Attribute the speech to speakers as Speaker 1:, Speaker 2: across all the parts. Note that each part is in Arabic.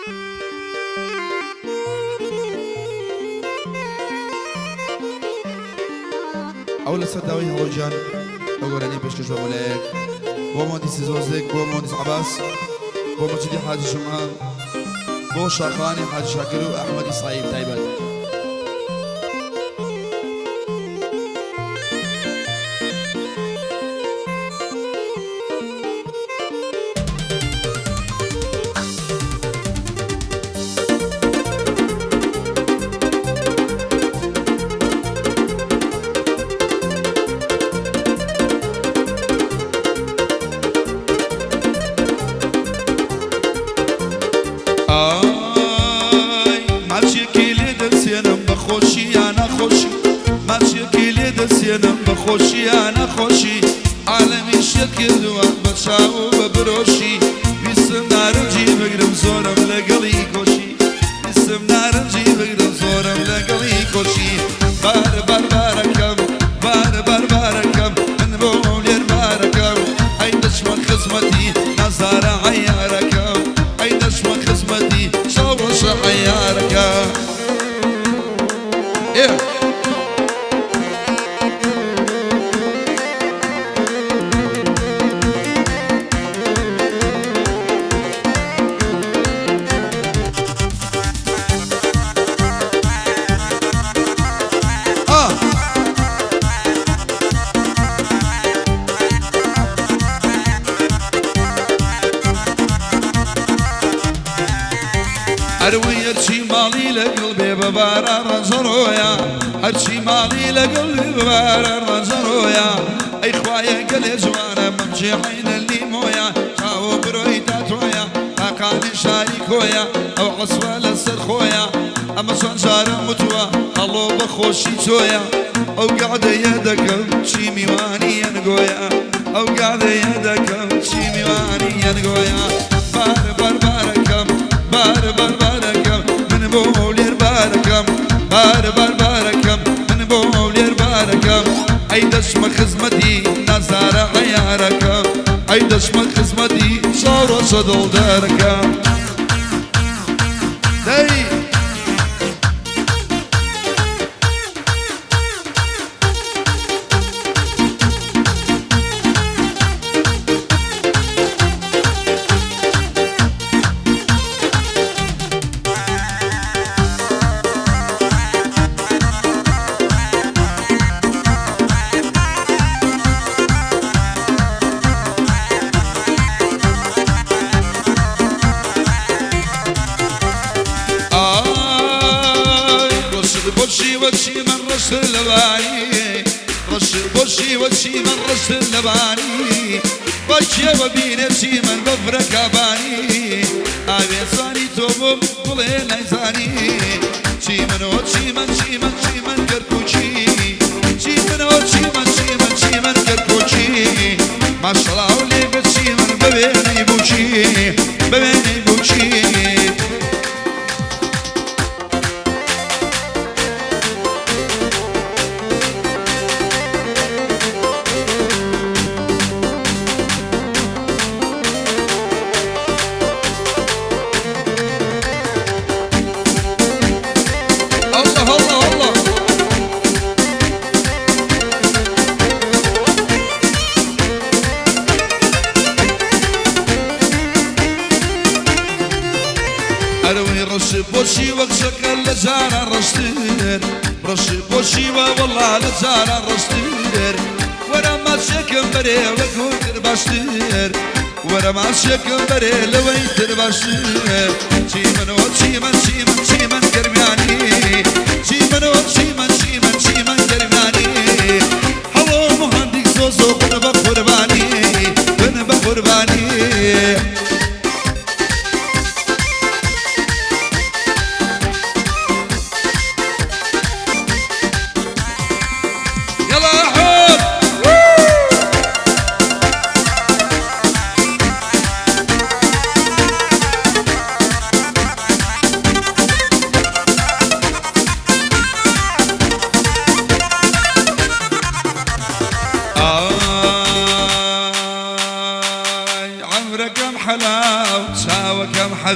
Speaker 1: أول صداوي هوجان أقول أني بشكش وملاك بو مهندس زوزك بو مهندس عباس بو مجدي حاج جمعة بو شاخاني حاج شاكر وأحمد إسرائيل تايبات. خوشی انا خوشی عالمی شکل و بچاو ببروشی بیسم نارنجی بگرم زورم لگلی کوشی بیسم نارنجی بگرم زورم لگلی کوشی بار بار بارکم بار بار بارکم من بولیر بارکم ای دشمن خدمتی نظر عیارکم ای دشمن خدمتی شوش عیارکم. أروي هرشي مالي لقلبي ببارا رجرويا هرشي مالي لقلبي ببارا رجرويا أي خوايا قلي جوانا ممشي حين اللي مويا شاو برويتا تويا أقاني شاريكويا أو عصوة لسر خويا أما صنجار متوا خلو بخوشي تويا أو قاعدة يدكم شي ميواني ينقويا أو قاعدة يدكم شي ميواني ينقويا بار بار باركم بار بار باركم من بولير باركم بار بار باركم من بولير باركم أي دشم خزمتي نزار عياركم أي دشم خزمتي صار صدو داركم داي وشي من رش اللباني رش بوشي وشي من رش اللباني بشي وبيني شي من بفرك اباني ابي صاني توب بلين ايزاني شي من وشي من شي من شي من كركوشي شي من وشي من شي من شي من كركوشي ما شاء الله ولي بشي من ببيني بوشي ببيني بوشي رش بوشي وكشك لجارة رشتير رش بوشي والله لجارة رشتير ورا ما شكم بري وكوتر باشتير ورا ما شكم بري لويتر باشتير شي من وشي من شي من شي من كرماني شي من وشي من شي من شي من كرماني هلو مهندك زوزو بن بقرباني بن بقرباني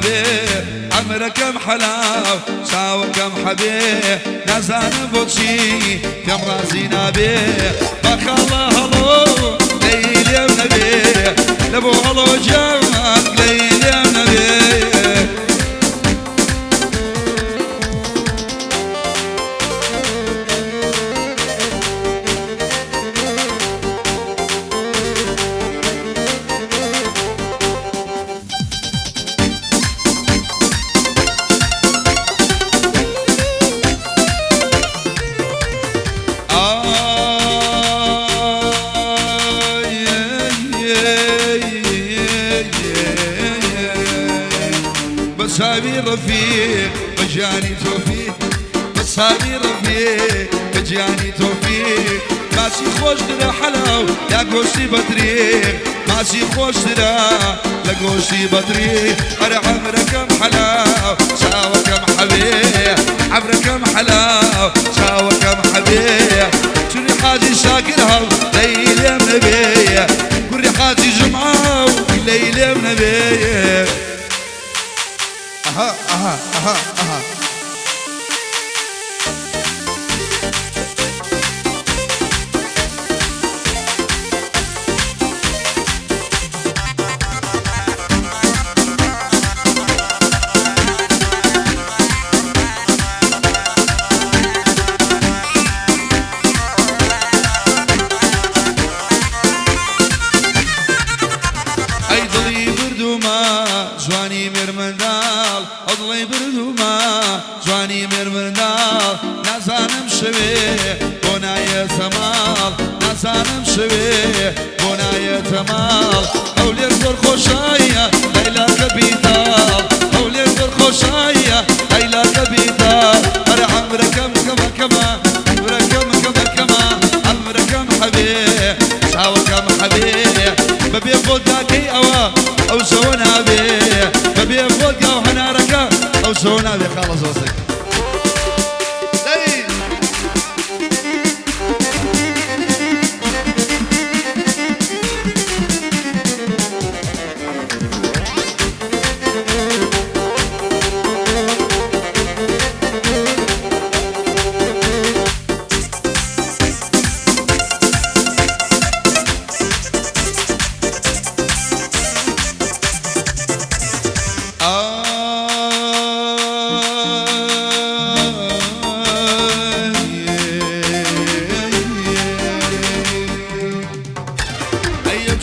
Speaker 1: حبيب عمرك كم حلاو ساوى كم حبيب نازان بوشي كم رازي نبي بخ الله هلو ليلي ونبي لبو هلو جمك ليلي ونبي بسابي رفيق مجاني توفيق بسابي رفيق مجاني توفيق ماشي خوش درا حلاو يا قوشي بطريق ماشي خوش درا لقوشي بطريق أنا عمرك كم حلاو ساوى كم حبيب عمرك كم حلاو ساوى كم حبيب شري حاجي شاكرها ليلي منبيه كل حاجي جمعة ليلي منبيه اها اي ضلي بردوما جواني مرمندال اضلي بردوما جواني مرمندال نازانم شوي بناية تمال نازانم شوي بناية تمال اولي الدور خوشايا ليلى كبيدال اولي الدور خوشايا ليلى كبيدال ارى عمرك كم كما كما عمرك كم كما كما عمرك كم حبيب ساوى كم حبيب ببي فوقاكي او سونا بيه ببي فوقا وهنا ركا او سونا بيه خلص وصك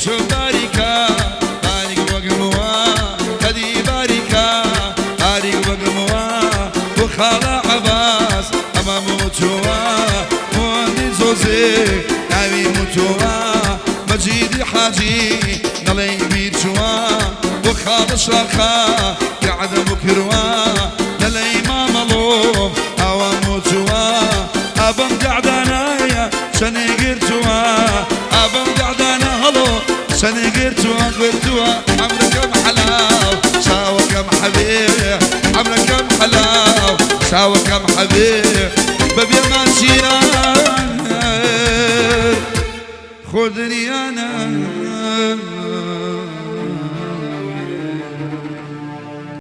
Speaker 1: شو باريكا باريك وقموا هدي باريكا باريك وقموا وخالا عباس أما موتوا مودي زوزي ناوي موتوا مجيدي حاجي نلي بيتوا وخالا شاخا قاعد مكروا نلي ما ملوم أوا موتوا أبم قاعد أنايا شني قرتوا أبم قاعد أنا هلو سنة قرتوا عمرك كم حلاو ساوى كم حبيب عمرك كم حلاو ساوى كم حبيب ببي ماشي خذني أنا